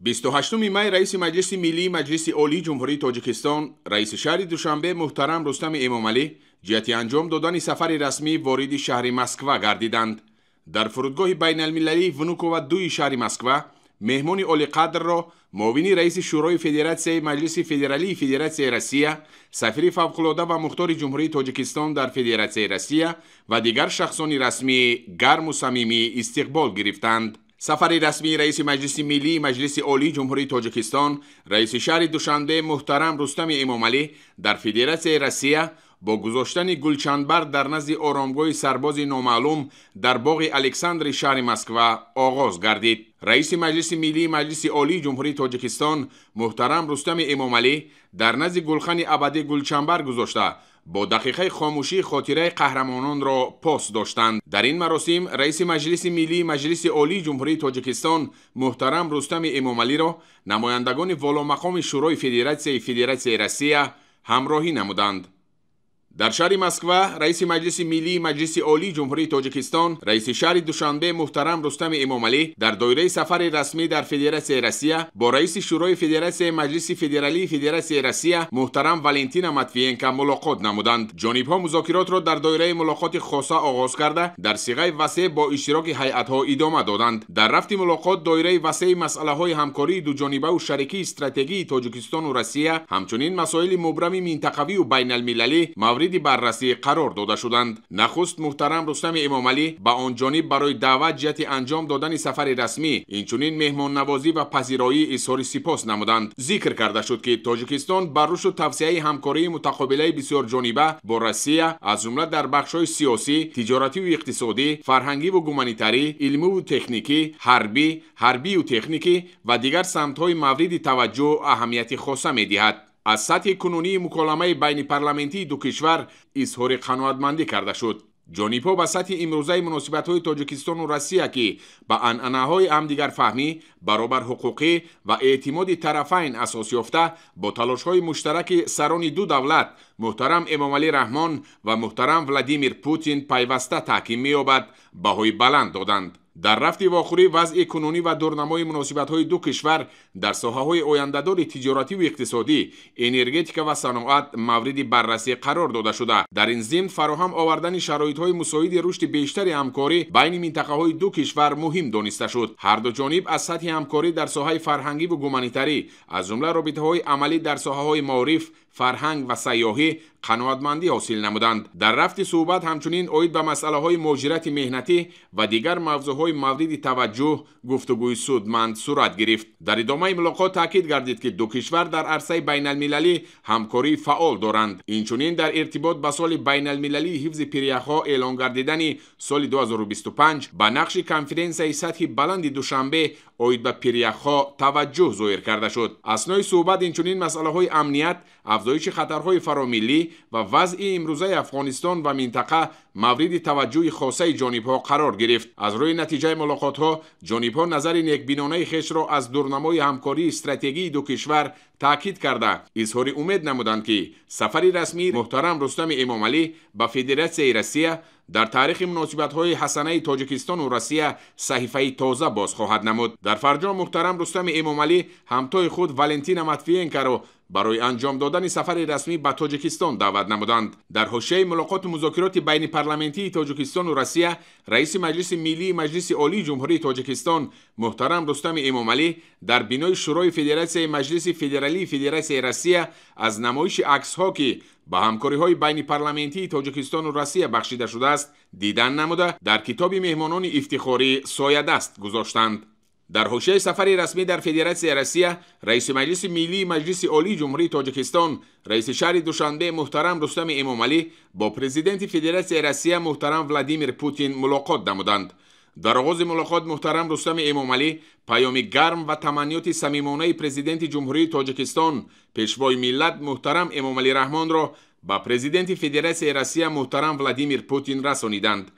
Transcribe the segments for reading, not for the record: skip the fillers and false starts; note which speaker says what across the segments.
Speaker 1: 28 مای رئیس مجلس ملی مجلس عالی جمهوری تاجیکستان رئیس شهر دوشنبه محترم رستم امامعلی جهت انجام دادن سفر رسمی وارد شهر مسکو گردیدند. در فرودگاه بین المللی ونوکوو 2 شهر مسکو مهمان عالی قدر را معاون رئیس شورای فدراسیون مجلس فدرالی فدراسیون روسیه، سفیر فوق‌العاده و مختار جمهوری تاجیکستان در فدراسیون روسیه و دیگر شخصان رسمی گرم و صمیمی استقبال گرفتند. سفر رسمی رئیس مجلس ملی مجلس عالی جمهوری تاجیکستان رئیس شهر دوشنبه محترم رستم امامعلی در فدراسیون روسیه با گذاشتن گلچنبر در نزد آرامگاه سرباز نامعلوم در باغ الکساندر شهر مسکو آغاز گردید. رئیس مجلس ملی مجلس عالی جمهوری تاجیکستان محترم رستم امامعلی در نزد گلخان ابدی گلچنبر گذاشته با دقیقه خاموشی خاطره قهرمانان را پاس داشتند. در این مراسم رئیس مجلس ملی مجلس عالی جمهوری تاجیکستان محترم رستم امامعلی را نمایندگان والا مقام شورای فدراسیون روسیه همراهی نمودند. در شهر مسکو رئیس مجلس ملی مجلس عالی جمهوری تاجیکستان رئیس شهر دوشنبه محترم رستم امامعلی در دایره سفر رسمی در فدراسیون روسیه با رئیس شورای فدراسیون مجلس فدرالی فدراسیون روسیه محترم والنتینا ماتویینکا ملاقات نمودند. جانب‌ها مذاکرات را در دایره ملاقات خاصه آغاز کرده در صیغه وسیع با اشتراک هیئت‌ها ادامه دادند. در رفت ملاقات دایره وسیع مسئله‌های همکاری دو جانبه و شریکی استراتژی تاجیکستان و روسیه همچنین مسائل مبرم منطقوی و بین المللی مورد بررسی قرار داده شدند. نخست محترم رستم امامعلی با آن جانب برای دعوت جهت انجام دادن سفر رسمی اینچنین مهمان نوازی و پذیرایی اظهار سپاس نمودند. ذکر کرده شد که تاجیکستان بر رشد و توسعه همکاری متقابله بسیار جانبه با روسیه از جمله در بخش‌های سیاسی، تجارتی و اقتصادی، فرهنگی و گومانیتری، علمی و تکنیکی، حربی و تکنیکی و دیگر سمت‌های مورد توجه و اهمیت خاصه می‌دهد. از سطح کنونی مکالمه بین پارلمانتی دو کشور اظهار قناعتمندی کرده شد. جانب‌ها به سطح امروزه مناسبت‌های تاجیکستان و روسیه که به عنعنه‌های همدیگر فهمی، برابر حقوقی و اعتماد طرفین اساس یافته با تلاش‌های مشترک سران دو دولت محترم امامعلی رحمان و محترم ولادیمیر پوتین پیوسته تحکیم می‌یابد بهای بلند دادند. در رفت واخوری وضع کنونی و دورنمای مناسبت‌های دو کشور در ساحه‌های آینده‌دار تجارتی و اقتصادی، انرژتیک و صنعت مورد بررسی قرار داده شده. در این ضمن فراهم آوردن شرایط‌های مساعد رشد بیشتر همکاری بین منطقه‌های دو کشور مهم دانسته شد. هر دو جانب از سطح همکاری در ساحه فرهنگی و گومانیتری از جمله رابطه‌های عملی در ساحه‌های معارف، فرهنگ و سیاحی قناعتمندی حاصل نمودند. در رفت صحبت همچنین عاید به مسئله‌های مهاجرت مهنتی و دیگر موضوعهای مورد توجه گفتگوی سودمند صورت گرفت. در ادامه ملاقات تاکید گردید که دو کشور در عرصه بین المللی همکاری فعال دارند. اینچنین در ارتباط با سال بین المللی حفظ پریخ‌ها اعلان گردیدن سال 2025 با نقش کنفرانسی سطحی بلند دوشنبه عاید به پریخ‌ها توجه ظاهر کرده شد. اثنای صحبت اینچنین مسئله‌های امنیت، افزایش خطرهای فراملی و وضع امروزه افغانستان و منطقه مورد توجه خاصه جانب‌ها قرار گرفت. از روی نتیجه ملاقات‌ها جانب‌ها نظر نیکبینانه خویش را از دورنمای همکاری استراتژی دو کشور تاکید کرده اظهار امید نمودند که سفر رسمی محترم رستم امامعلی به فدراسیون روسیه در تاریخ مناسبت‌های حسنه تاجیکستان و روسیه صحیفه تازه باز خواهد نمود. در فرجام محترم رستم امامعلی همتای خود والنتینا ماتویینکا را برای انجام دادن سفر رسمی به تاجیکستان دعوت نمودند. در حوزه ملاقات و مذاکرات بین پارلمانتی تاجیکستان و روسیه رئیس مجلس ملی مجلس عالی جمهوری تاجیکستان محترم رستم امامعلی در بینای شورای فدراسیون مجلس فدرالی فدراسیون روسیه از نمایش عکس‌ها که با همکاری‌های بین پارلمانتی تاجیکستان و روسیه بخشیده شده است دیدن نموده در کتاب مهمانان افتخاری سایه دست گذاشتند. در حوزه سفر رسمی در فدراسیون روسیه رئیس مجلس ملی مجلس عالی جمهوری تاجیکستان رئیس شهر دوشنبه محترم رستم امامعلی با پرزیدنت فدراسیون روسیه محترم ولادیمیر پوتین ملاقات نمودند. در آغاز ملاقات محترم رستم امامعلی پیام گرم و تمنیات صمیمانه پرزیدنت جمهوری تاجیکستان پیشوای ملت محترم امامعلی رحمان را با پرزیدنت فدراسیون روسیه محترم ولادیمیر پوتین رسانیدند.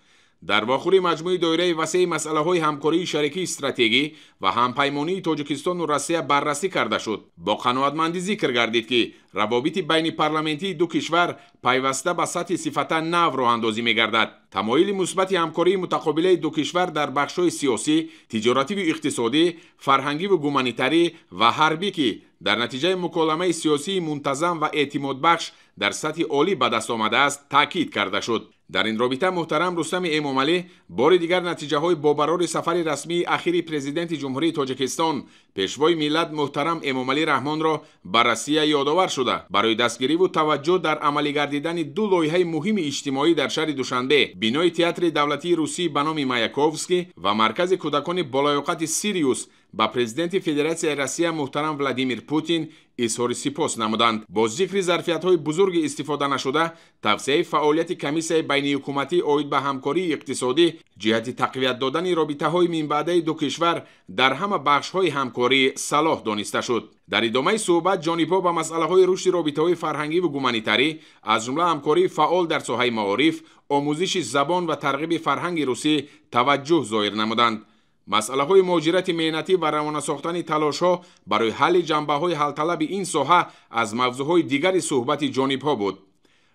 Speaker 1: در واخور مجموعه دایره وسیع مسئله‌های همکاری شریکی استراتژی و همپیمانی تاجیکستان و روسیه بررسی کرده شد. با قناعتمندی ذکر گردید که روابط بین پارلمانتی دو کشور پیوسته به سطح صفتا نو راه اندازی می‌گردد. تمایل مثبت همکاری متقابل دو کشور در بخش‌های سیاسی، تجارتی و اقتصادی، فرهنگی و گومانیتاری و حربی که در نتیجه مکالمه سیاسی منتظم و اعتماد بخش در سطح عالی به دست آمده است تاکید کرده شد. در این رابطه محترم رستم امامعلی بار دیگر نتیجه های باقرار سفر رسمی اخیر پرزیدنت جمهوری تاجیکستان پیشوای ملت محترم امامعلی رحمان را به روسیه یادآور شده برای دستگیری و توجه در عملی گردیدن دو لایحه مهم اجتماعی در شهر دوشنبه، بینای تئاتر دولتی روسی به نام مایاکوفسکی و مرکز کودکان بالایقت سیریوس با پرزیدنت فدراسیون روسیه محترم ولادیمیر پوتین اظهار سپاس نمودند. با ذکر ظرفیت‌های بزرگ استفاده نشده، توسعه فعالیت کمیسیون بین حکومتی عاید به همکاری اقتصادی جهت تقویت دادن رابطه‌های من بعده دو کشور در همه بخش‌های همکاری صلاح دانسته شد. در ادامه صحبت جانب‌ها به مسئله‌های رشد رابطه‌های فرهنگی و گومانیتاری از جمله همکاری فعال در ساحه معارف، آموزش زبان و ترغیب فرهنگ روسی توجه ظاهر نمودند. مسئله های مهاجرت مهنتی و روانه ساختن تلاش ها برای حل جنبه های حل طلب این ساحه از موضوع های دیگر صحبت جانب ها بود.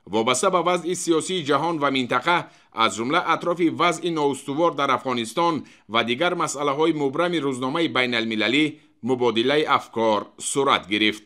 Speaker 1: وابسته به وضع سیاسی جهان و منطقه از جمله اطراف وضع نااستوار در افغانستان و دیگر مسئله های مبرم روزنامه بین المللی مبادله افکار صورت گرفت.